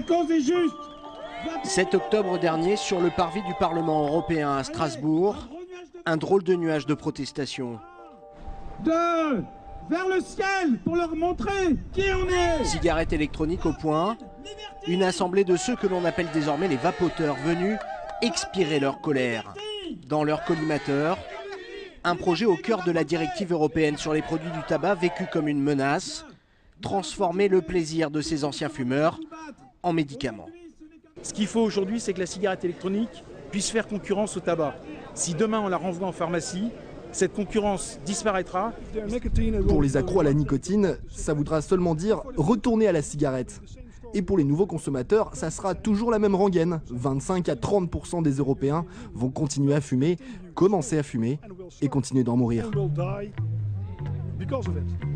cause est juste. 7 octobre dernier, sur le parvis du Parlement européen à Strasbourg, un drôle de nuage de protestation. Vers le ciel pour leur montrer qui on est. Cigarettes électroniques au point, une assemblée de ceux que l'on appelle désormais les vapoteurs venus expirer leur colère. Dans leur collimateur, un projet au cœur de la directive européenne sur les produits du tabac vécu comme une menace, transformer le plaisir de ces anciens fumeurs en médicament. Ce qu'il faut aujourd'hui, c'est que la cigarette électronique puisse faire concurrence au tabac. Si demain on la renvoie en pharmacie, cette concurrence disparaîtra. Pour les accros à la nicotine, ça voudra seulement dire retourner à la cigarette. Et pour les nouveaux consommateurs, ça sera toujours la même rengaine. 25 à 30% des Européens vont continuer à fumer, commencer à fumer et continuer d'en mourir.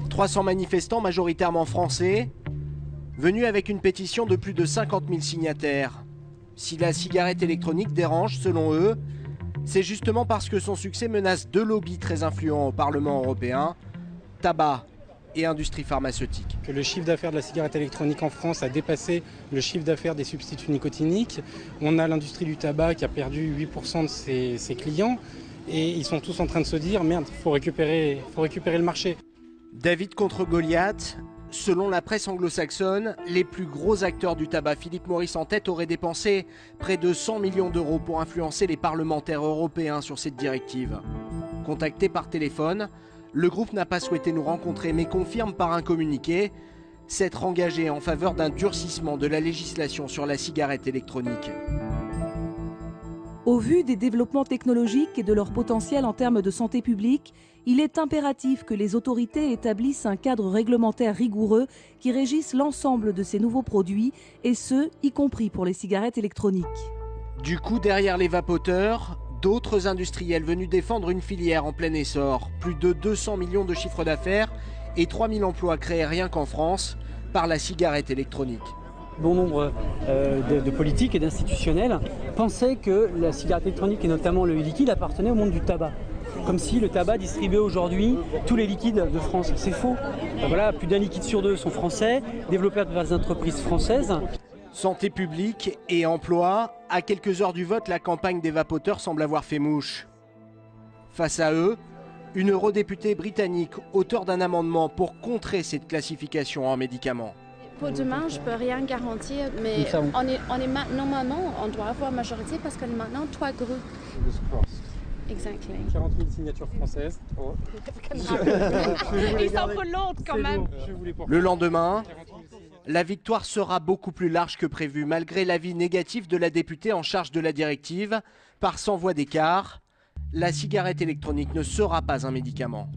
300 manifestants majoritairement français, venus avec une pétition de plus de 50 000 signataires. Si la cigarette électronique dérange, selon eux, c'est justement parce que son succès menace deux lobbies très influents au Parlement européen, tabac et industrie pharmaceutique. Que le chiffre d'affaires de la cigarette électronique en France a dépassé le chiffre d'affaires des substituts nicotiniques. On a l'industrie du tabac qui a perdu 8% de ses clients et ils sont tous en train de se dire merde, faut récupérer le marché. David contre Goliath. Selon la presse anglo-saxonne, les plus gros acteurs du tabac, Philip Morris en tête, auraient dépensé près de 100 millions d'euros pour influencer les parlementaires européens sur cette directive. Contacté par téléphone, le groupe n'a pas souhaité nous rencontrer mais confirme par un communiqué s'être engagé en faveur d'un durcissement de la législation sur la cigarette électronique. Au vu des développements technologiques et de leur potentiel en termes de santé publique, il est impératif que les autorités établissent un cadre réglementaire rigoureux qui régisse l'ensemble de ces nouveaux produits, et ce, y compris pour les cigarettes électroniques. Du coup, derrière les vapoteurs, d'autres industriels venus défendre une filière en plein essor. Plus de 200 millions de chiffres d'affaires et 3000 emplois créés rien qu'en France par la cigarette électronique. Bon nombre de politiques et d'institutionnels pensaient que la cigarette électronique et notamment le liquide appartenaient au monde du tabac. Comme si le tabac distribuait aujourd'hui tous les liquides de France. C'est faux. Voilà, plus d'un liquide sur deux sont français, développés par des entreprises françaises. Santé publique et emploi, à quelques heures du vote, la campagne des vapoteurs semble avoir fait mouche. Face à eux, une eurodéputée britannique, auteure d'un amendement pour contrer cette classification en médicaments. Pour demain, je ne peux rien garantir, mais normalement, on doit avoir majorité parce qu'on est maintenant 3 groupes. Exactement. 40 000 signatures françaises. Oh. Ils sont pour l'autre quand même. Le lendemain, la victoire sera beaucoup plus large que prévu, malgré l'avis négatif de la députée en charge de la directive. Par 100 voix d'écart, la cigarette électronique ne sera pas un médicament.